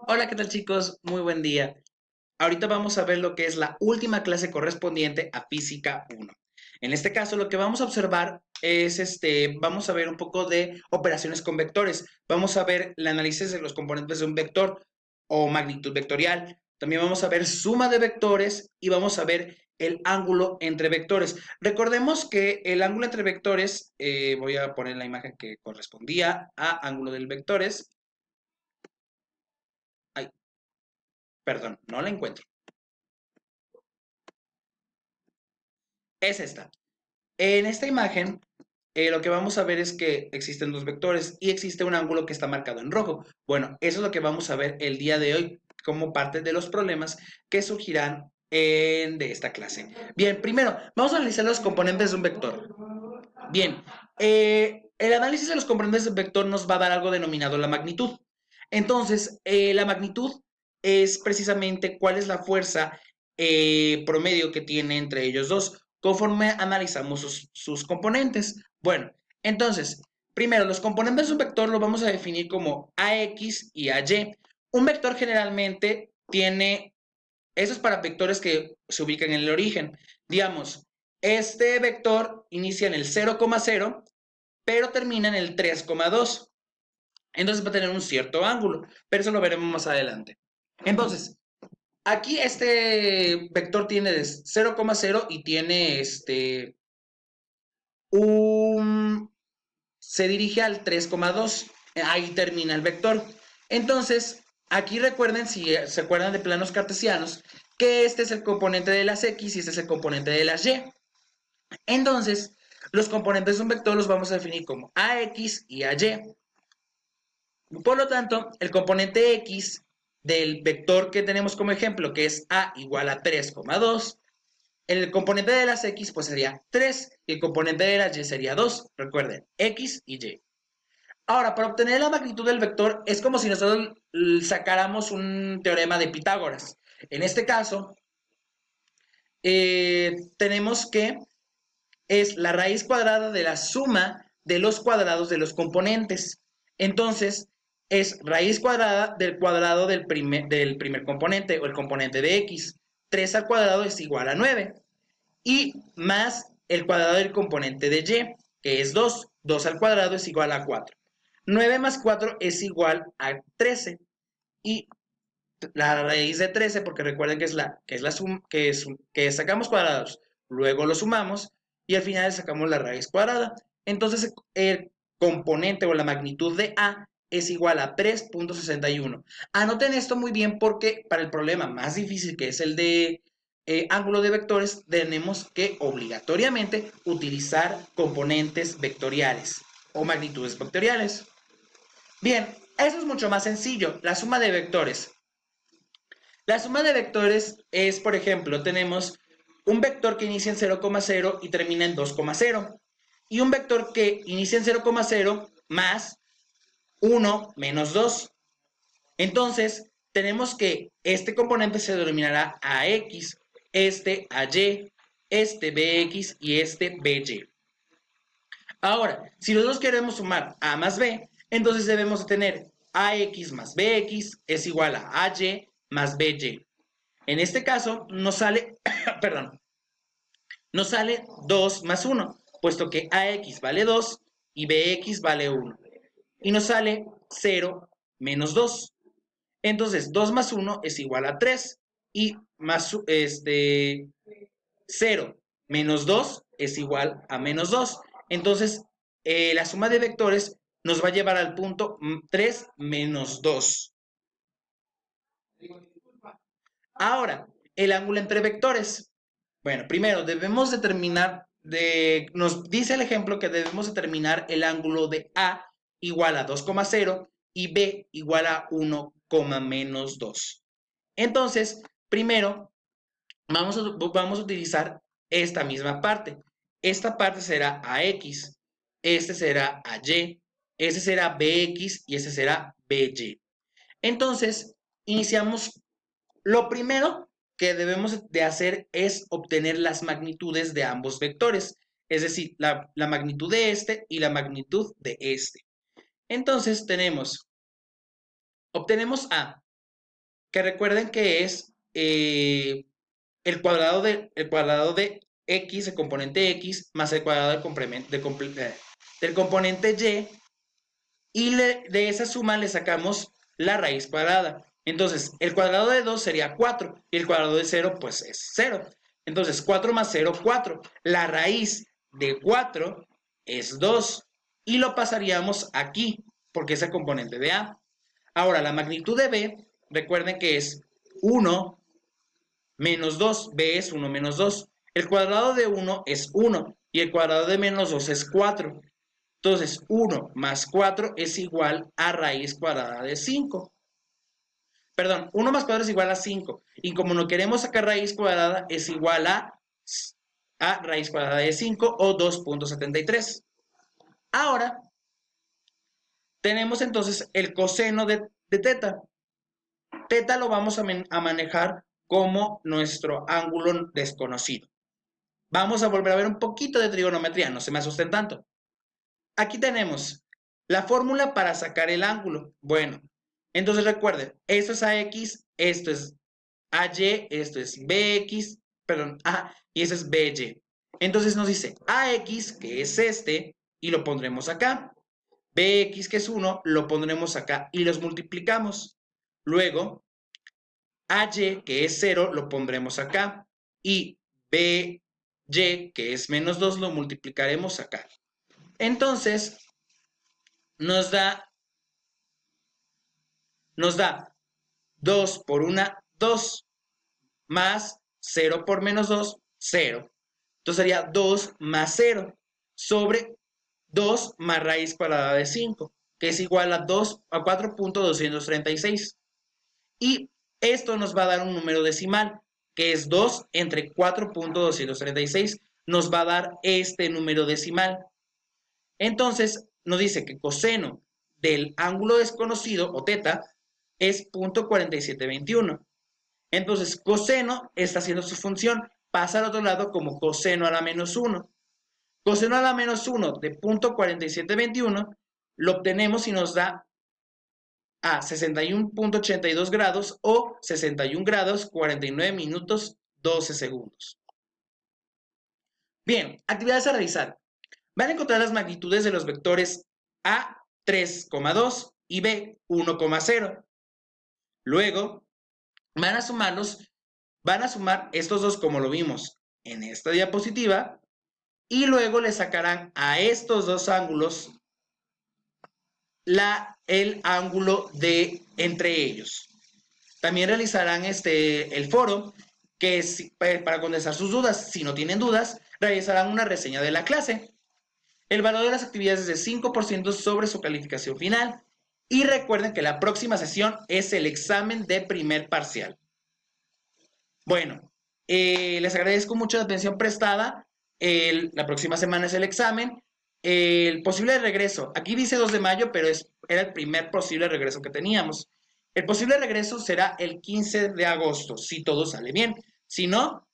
Hola, ¿qué tal chicos? Muy buen día. Ahorita vamos a ver lo que es la última clase correspondiente a Física 1. En este caso, lo que vamos a observar es vamos a ver un poco de operaciones con vectores. Vamos a ver el análisis de los componentes de un vector o magnitud vectorial. También vamos a ver suma de vectores y vamos a ver el ángulo entre vectores. Recordemos que el ángulo entre vectores, voy a poner la imagen que correspondía a ángulo del vectores. Ay, perdón, no la encuentro. Es esta. En esta imagen, lo que vamos a ver es que existen dos vectores y existe un ángulo que está marcado en rojo. Bueno, eso es lo que vamos a ver el día de hoy como parte de los problemas que surgirán de esta clase. Bien, primero, vamos a analizar los componentes de un vector. Bien, el análisis de los componentes de un vector nos va a dar algo denominado la magnitud. Entonces, la magnitud es precisamente cuál es la fuerza promedio que tiene entre ellos dos, conforme analizamos sus componentes. Bueno, entonces, primero, los componentes de un vector los vamos a definir como AX y AY. Un vector generalmente tiene, eso es para vectores que se ubican en el origen. Digamos, este vector inicia en el 0,0, pero termina en el 3,2. Entonces va a tener un cierto ángulo, pero eso lo veremos más adelante. Entonces, aquí este vector tiene 0,0 y tiene un... se dirige al 3,2. Ahí termina el vector. Entonces, aquí recuerden, si se acuerdan de planos cartesianos, que este es el componente de las X y este es el componente de las Y. Entonces, los componentes de un vector los vamos a definir como AX y AY. Por lo tanto, el componente X del vector que tenemos como ejemplo, que es A igual a 3,2, el componente de las X pues sería 3 y el componente de las Y sería 2. Recuerden, X y Y. Ahora, para obtener la magnitud del vector es como si nosotros sacáramos un teorema de Pitágoras. En este caso, tenemos que es la raíz cuadrada de la suma de los cuadrados de los componentes. Entonces, es raíz cuadrada del cuadrado del primer componente o el componente de x. 3 al cuadrado es igual a 9. Y más el cuadrado del componente de y, que es 2. 2 al cuadrado es igual a 4. 9 más 4 es igual a 13. Y la raíz de 13, porque recuerden que es la suma, que sacamos cuadrados, luego lo sumamos y al final sacamos la raíz cuadrada. Entonces el componente o la magnitud de A es igual a 3,61. Anoten esto muy bien porque para el problema más difícil, que es el de ángulo de vectores, tenemos que obligatoriamente utilizar componentes vectoriales o magnitudes vectoriales. Bien, eso es mucho más sencillo, la suma de vectores. La suma de vectores es, por ejemplo, tenemos un vector que inicia en 0,0 y termina en 2,0. Y un vector que inicia en 0,0 más 1 menos 2. Entonces, tenemos que este componente se denominará AX, este AY, este BX y este BY. Ahora, si nosotros queremos sumar A más B, entonces debemos tener AX más BX es igual a AY más BY. En este caso, nos sale, perdón, nos sale 2 más 1, puesto que AX vale 2 y BX vale 1. Y nos sale 0 menos 2. Entonces, 2 más 1 es igual a 3 y más 0 menos 2 es igual a menos 2. Entonces, la suma de vectores nos va a llevar al punto 3 menos 2. Ahora, el ángulo entre vectores. Bueno, primero debemos determinar, nos dice el ejemplo que debemos determinar el ángulo de A igual a 2,0 y B igual a 1, menos 2. Entonces, primero vamos a utilizar esta misma parte. Esta parte será AX, este será AY, este será BX y este será BY. Entonces, iniciamos. Lo primero que debemos de hacer es obtener las magnitudes de ambos vectores, es decir, la magnitud de este y la magnitud de este. Entonces tenemos Obtenemos A, que recuerden que es el cuadrado de X, el componente X, más el cuadrado del componente Y de esa suma le sacamos la raíz cuadrada. Entonces, el cuadrado de 2 sería 4 y el cuadrado de 0 pues es 0. Entonces, 4 más 0, 4. La raíz de 4 es 2 y lo pasaríamos aquí porque es el componente de A. Ahora, la magnitud de B, recuerden que es 1 menos 2. B es 1 menos 2. El cuadrado de 1 es 1 y el cuadrado de menos 2 es 4. Entonces, 1 más 4 es igual a raíz cuadrada de 5. Perdón, 1 más 4 es igual a 5. Y como no queremos sacar raíz cuadrada, es igual a raíz cuadrada de 5 o 2.73. Ahora, tenemos entonces el coseno de teta. Teta lo vamos a manejar como nuestro ángulo desconocido. Vamos a volver a ver un poquito de trigonometría, no se me asusten tanto. Aquí tenemos la fórmula para sacar el ángulo. Bueno, entonces recuerden, esto es AX, esto es AY, esto es BX, perdón, y eso es BY. Entonces nos dice AX, que es este, y lo pondremos acá. BX, que es 1, lo pondremos acá y los multiplicamos. Luego, AY, que es 0, lo pondremos acá. Y BY, que es menos 2, lo multiplicaremos acá. Entonces, nos da 2 por 1, 2, más 0 por menos 2, 0. Entonces sería 2 más 0 sobre 2 más raíz cuadrada de 5, que es igual a 4.236. Y esto nos va a dar un número decimal, que es 2 entre 4.236. Nos va a dar este número decimal. Entonces, nos dice que coseno del ángulo desconocido, o teta, es 0.4721. Entonces, coseno está haciendo su función, pasa al otro lado como coseno a la menos 1. Coseno a la menos 1 de 0.4721 lo obtenemos y nos da a 61.82 grados o 61 grados 49 minutos 12 segundos. Bien, actividades a realizar. Van a encontrar las magnitudes de los vectores A 3,2 y B 1,0. Luego, van a sumar estos dos como lo vimos en esta diapositiva y luego le sacarán a estos dos ángulos el ángulo de entre ellos. También realizarán el foro, que es para contestar sus dudas. Si no tienen dudas, realizarán una reseña de la clase. El valor de las actividades es de 5% sobre su calificación final. Y recuerden que la próxima sesión es el examen de primer parcial. Bueno, les agradezco mucho la atención prestada. La próxima semana es el examen. El posible regreso, aquí dice 2 de mayo, pero era el primer posible regreso que teníamos. El posible regreso será el 15 de agosto, si todo sale bien. Si no,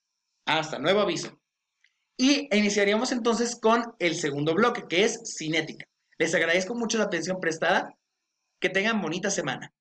hasta nuevo aviso. Y iniciaríamos entonces con el segundo bloque, que es cinética. Les agradezco mucho la atención prestada. Que tengan bonita semana.